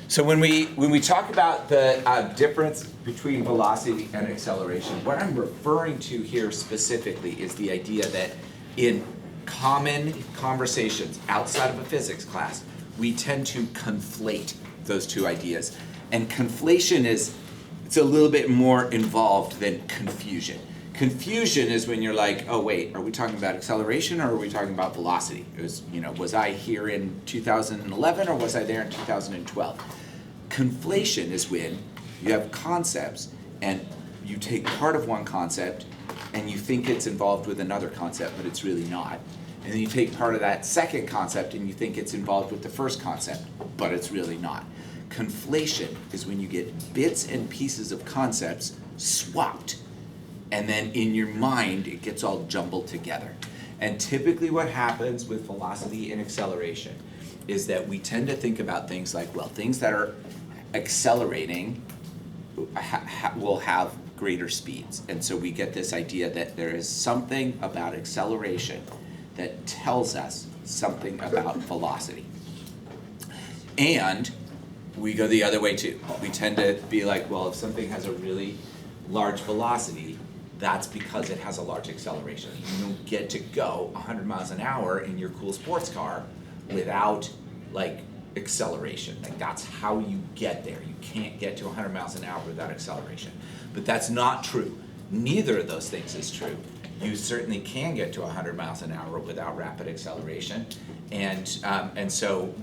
So when we talk about the difference between velocity and acceleration, what I'm referring to here specifically is the idea that in common conversations outside of a physics class, we tend to conflate those two ideas. And conflation it's a little bit more involved than confusion. Confusion is when you're like, oh wait, are we talking about acceleration or are we talking about velocity? Was I here in 2011 or was I there in 2012? Conflation is when you have concepts and you take part of one concept and you think it's involved with another concept, but it's really not. And then you take part of that second concept and you think it's involved with the first concept, but it's really not. Conflation is when you get bits and pieces of concepts swapped, and then in your mind it gets all jumbled together. And typically what happens with velocity and acceleration is that we tend to think about things like, well, things that are accelerating will have greater speeds. And so we get this idea that there is something about acceleration that tells us something about velocity. And we go the other way too. We tend to be like, well, if something has a really large velocity, that's because it has a large acceleration. You don't get to go 100 miles an hour in your cool sports car without acceleration. That's how you get there. You can't get to 100 miles an hour without acceleration. But that's not true. Neither of those things is true. You certainly can get to 100 miles an hour without rapid acceleration. And so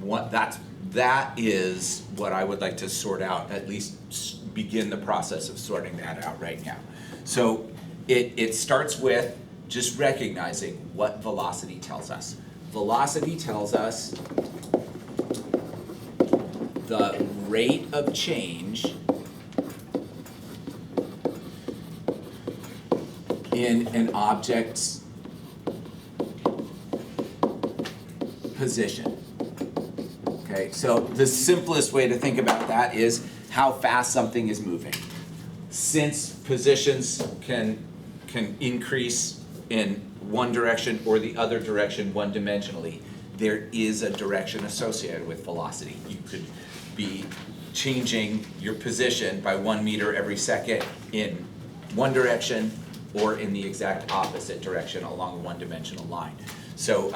that is what I would like to sort out, at least begin the process of sorting that out right now. So it starts with just recognizing what velocity tells us. Velocity tells us the rate of change in an object's position. Okay, so the simplest way to think about that is how fast something is moving. Since positions can increase in one direction or the other direction one-dimensionally, there is a direction associated with velocity. You could be changing your position by 1 meter every second in one direction or in the exact opposite direction along a one-dimensional line. So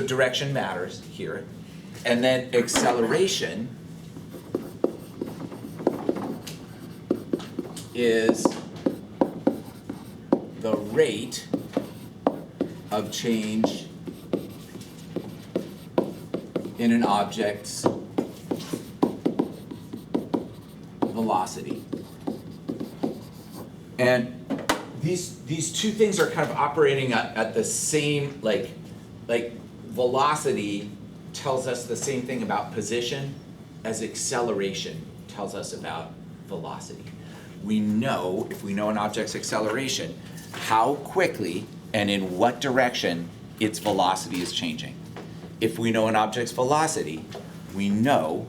direction matters here. And then acceleration is the rate of change in an object's velocity. And these two things are kind of operating at the same, like velocity tells us the same thing about position as acceleration tells us about velocity. We know, if we know an object's acceleration, how quickly and in what direction its velocity is changing. If we know an object's velocity, we know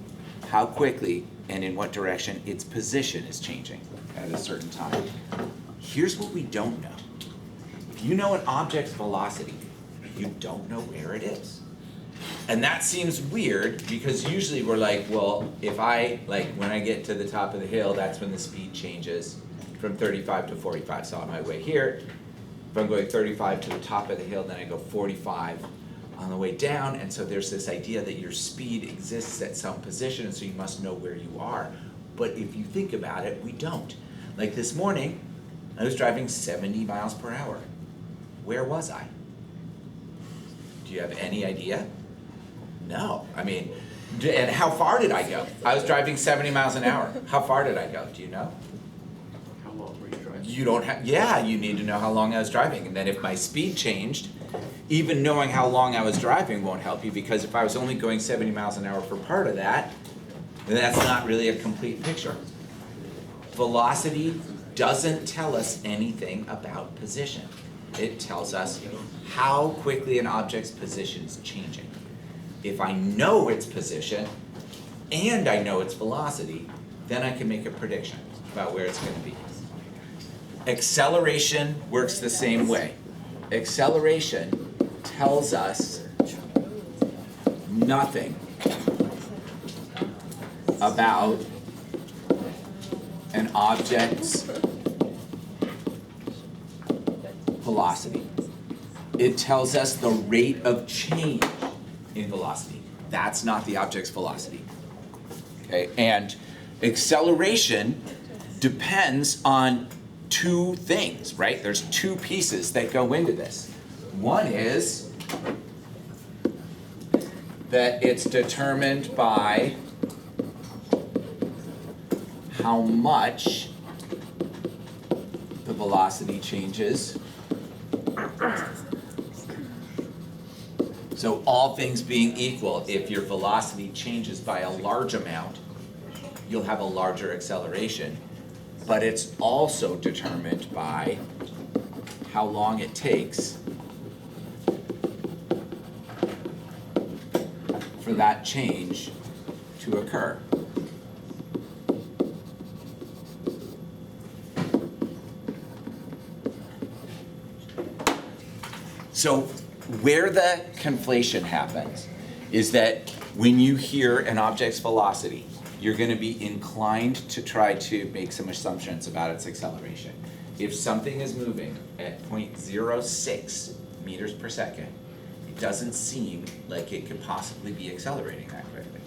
how quickly and in what direction its position is changing at a certain time. Here's what we don't know. If you know an object's velocity, you don't know where it is. And that seems weird because usually we're like, well, if when I get to the top of the hill, that's when the speed changes from 35 to 45. So on my way here, if I'm going 35 to the top of the hill, then I go 45 on the way down. And so there's this idea that your speed exists at some position, and so you must know where you are. But if you think about it, we don't. Like this morning, I was driving 70 miles per hour. Where was I? Do you have any idea? No. I mean, and how far did I go? I was driving 70 miles an hour. How far did I go? Do you know? How long were you driving? You don't have, yeah, you need to know how long I was driving. And then if my speed changed, even knowing how long I was driving won't help you, because if I was only going 70 miles an hour for part of that, then that's not really a complete picture. Velocity doesn't tell us anything about position. It tells us how quickly an object's position is changing. If I know its position and I know its velocity, then I can make a prediction about where it's going to be. Acceleration works the same way. Acceleration tells us nothing about an object's velocity. It tells us the rate of change in velocity. That's not the object's velocity. Okay, and acceleration depends on two things, right? There's two pieces that go into this. One is that it's determined by how much the velocity changes. So all things being equal, if your velocity changes by a large amount, you'll have a larger acceleration. But it's also determined by how long it takes for that change to occur. So where the conflation happens is that when you hear an object's velocity, you're going to be inclined to try to make some assumptions about its acceleration. If something is moving at 0.06 meters per second, it doesn't seem like it could possibly be accelerating that quickly,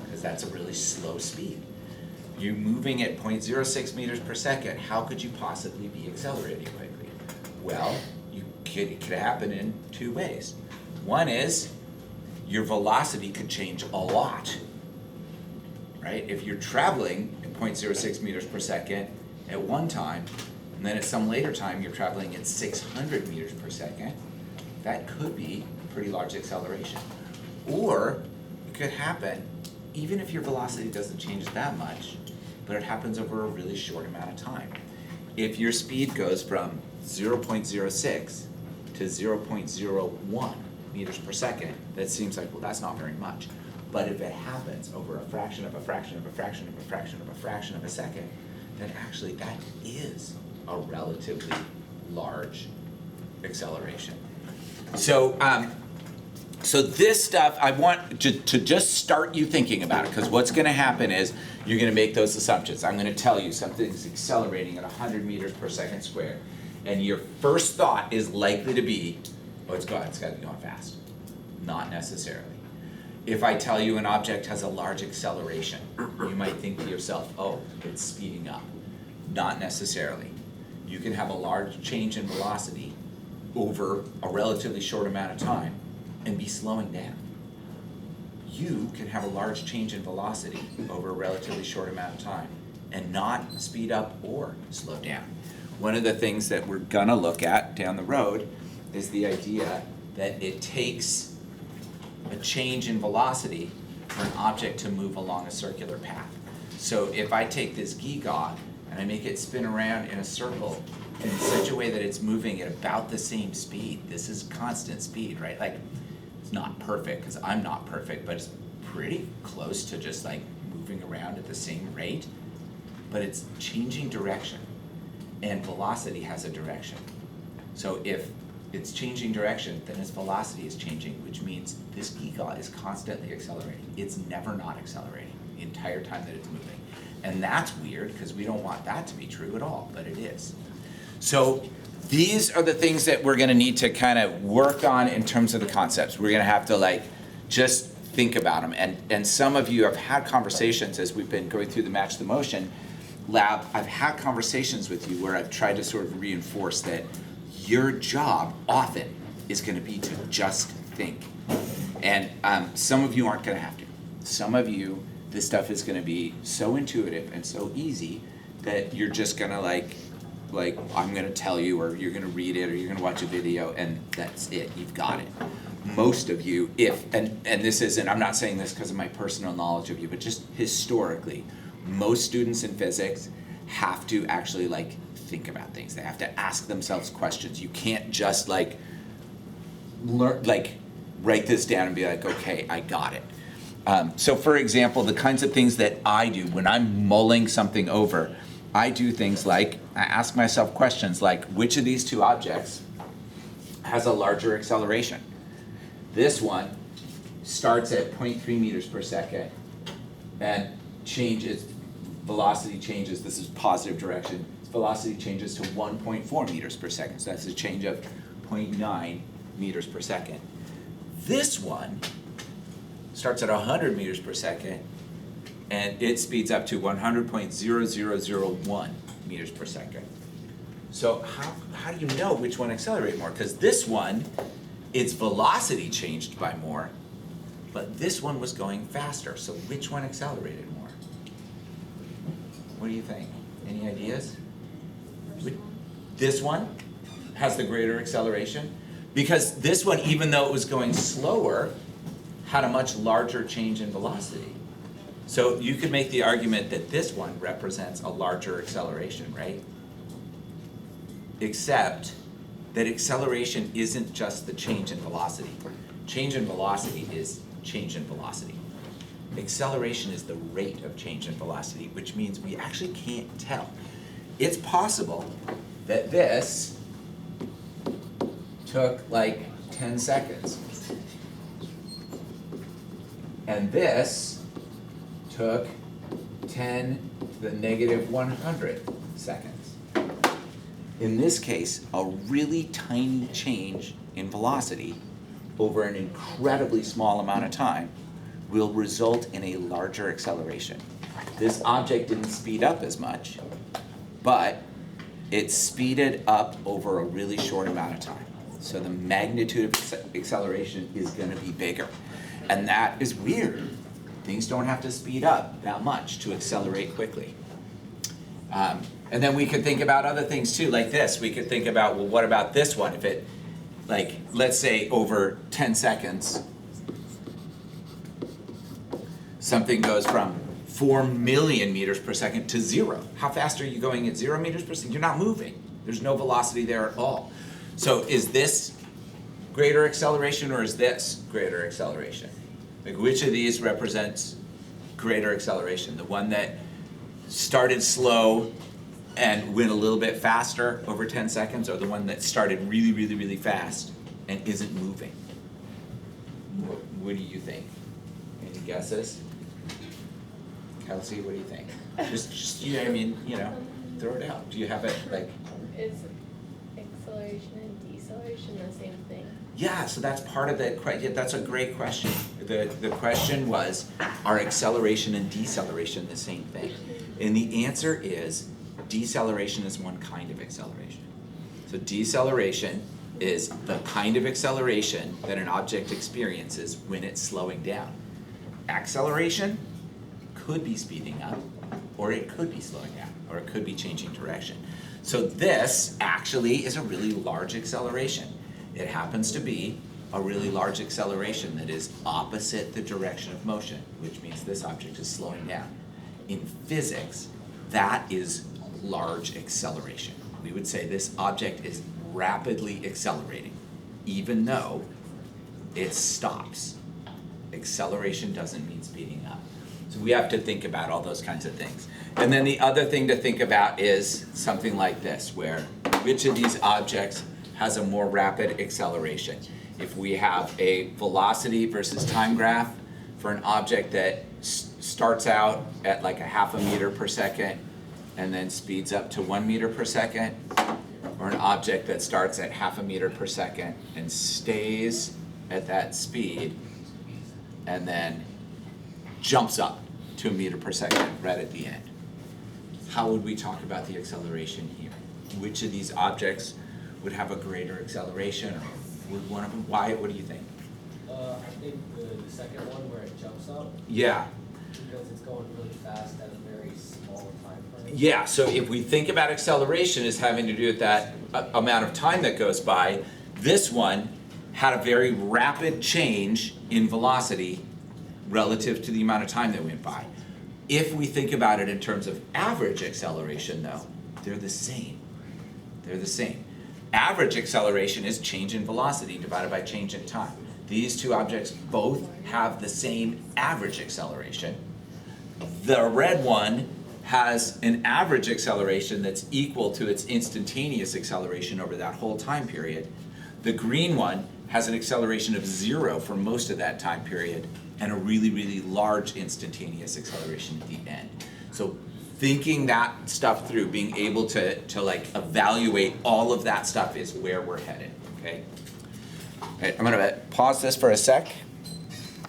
because that's a really slow speed. You moving at 0.06 meters per second, how could you possibly be accelerating quickly? Well, it could happen in two ways. One is your velocity could change a lot, right? If you're traveling at 0.06 meters per second at one time, and then at some later time you're traveling at 600 meters per second, that could be a pretty large acceleration. Or it could happen even if your velocity doesn't change that much, but it happens over a really short amount of time. If your speed goes from 0.06 to 0.01 meters per second, that seems like, well, that's not very much. But if it happens over a fraction of a fraction of a fraction of a fraction of a fraction of a second, then actually that is a relatively large acceleration. So, so this stuff, I want to just start you thinking about it, because what's gonna happen is you're gonna make those assumptions. I'm gonna tell you something's accelerating at 100 meters per second squared. And your first thought is likely to be, oh, it's gotta be going fast. Not necessarily. If I tell you an object has a large acceleration, you might think to yourself, oh, it's speeding up. Not necessarily. You can have a large change in velocity over a relatively short amount of time and be slowing down. You can have a large change in velocity over a relatively short amount of time and not speed up or slow down. One of the things that we're gonna look at down the road is the idea that it takes a change in velocity for an object to move along a circular path. So if I take this gewgaw and I make it spin around in a circle in such a way that it's moving at about the same speed, this is constant speed, right? Like, it's not perfect, because I'm not perfect, but it's pretty close to just like moving around at the same rate, but it's changing direction. And velocity has a direction. So if it's changing direction, then its velocity is changing, which means this gewgaw is constantly accelerating. It's never not accelerating the entire time that it's moving. And that's weird, because we don't want that to be true at all, but it is. So these are the things that we're gonna need to kind of work on in terms of the concepts. We're gonna have to like just think about them. And some of you have had conversations as we've been going through the Match the Motion lab. I've had conversations with you where I've tried to sort of reinforce that your job often is going to be to just think. And some of you aren't going to have to. Some of you, this stuff is going to be so intuitive and so easy that you're just going to like I'm going to tell you, or you're going to read it, or you're going to watch a video, and that's it. You've got it. Most of you, and this isn't, I'm not saying this because of my personal knowledge of you, but just historically, most students in physics have to actually like think about things. They have to ask themselves questions. You can't just like learn, like write this down and be like, okay, I got it. So for example, the kinds of things that I do when I'm mulling something over, I do things like, I ask myself questions like, which of these two objects has a larger acceleration? This one starts at 0.3 meters per second and changes, velocity changes, this is positive direction, velocity changes to 1.4 meters per second, so that's a change of 0.9 meters per second. This one starts at 100 meters per second, and it speeds up to 100.0001 meters per second. So how do you know which one accelerated more? Because this one, its velocity changed by more, but this one was going faster, so which one accelerated more? What do you think? Any ideas? This one has the greater acceleration, because this one, even though it was going slower, had a much larger change in velocity. So you could make the argument that this one represents a larger acceleration, right? Except that acceleration isn't just the change in velocity. Change in velocity is change in velocity. Acceleration is the rate of change in velocity, which means we actually can't tell. It's possible that this took like 10 seconds. And this took 10 to the negative 100 seconds. In this case, a really tiny change in velocity over an incredibly small amount of time will result in a larger acceleration. This object didn't speed up as much, but it speeded up over a really short amount of time. So the magnitude of acceleration is going to be bigger. And that is weird. Things don't have to speed up that much to accelerate quickly. And then we could think about other things too, like this. We could think about, well, what about this one? If it, like, let's say over 10 seconds, something goes from 4 million meters per second to 0. How fast are you going at 0 meters per second? You're not moving. There's no velocity there at all. So is this greater acceleration or is this greater acceleration? Like, which of these represents greater acceleration? The one that started slow and went a little bit faster over 10 seconds, or the one that started really, really, really fast and isn't moving? What do you think? Any guesses? Kelsey, what do you think? Just you know, I mean, you know, throw it out. Do you have it like? Is acceleration and deceleration the same thing? Yeah, so that's part of the question. Yeah, that's a great question. The question was, are acceleration and deceleration the same thing? And the answer is, deceleration is one kind of acceleration. So deceleration is the kind of acceleration that an object experiences when it's slowing down. Acceleration could be speeding up, or it could be slowing down, or it could be changing direction. So this actually is a really large acceleration. It happens to be a really large acceleration that is opposite the direction of motion, which means this object is slowing down. In physics, that is large acceleration. We would say this object is rapidly accelerating, even though it stops. Acceleration doesn't mean speeding up. So we have to think about all those kinds of things. And then the other thing to think about is something like this, where which of these objects has a more rapid acceleration? If we have a velocity versus time graph for an object that starts out at like a half a meter per second and then speeds up to 1 meter per second, or an object that starts at half a meter per second and stays at that speed and then jumps up to 1 meter per second right at the end. How would we talk about the acceleration here? Which of these objects would have a greater acceleration, or would one of them? Why? What do you think? I think the second one where it jumps up, Yeah. because it's going really fast at a very small time frame. Yeah, so if we think about acceleration as having to do with that amount of time that goes by, this one had a very rapid change in velocity relative to the amount of time that went by. If we think about it in terms of average acceleration, though, they're the same. They're the same. Average acceleration is change in velocity divided by change in time. These two objects both have the same average acceleration. The red one has an average acceleration that's equal to its instantaneous acceleration over that whole time period. The green one has an acceleration of 0 for most of that time period, and a really, really large instantaneous acceleration at the end. So thinking that stuff through, being able to like evaluate all of that stuff is where we're headed, okay? All right, I'm gonna pause this for a sec.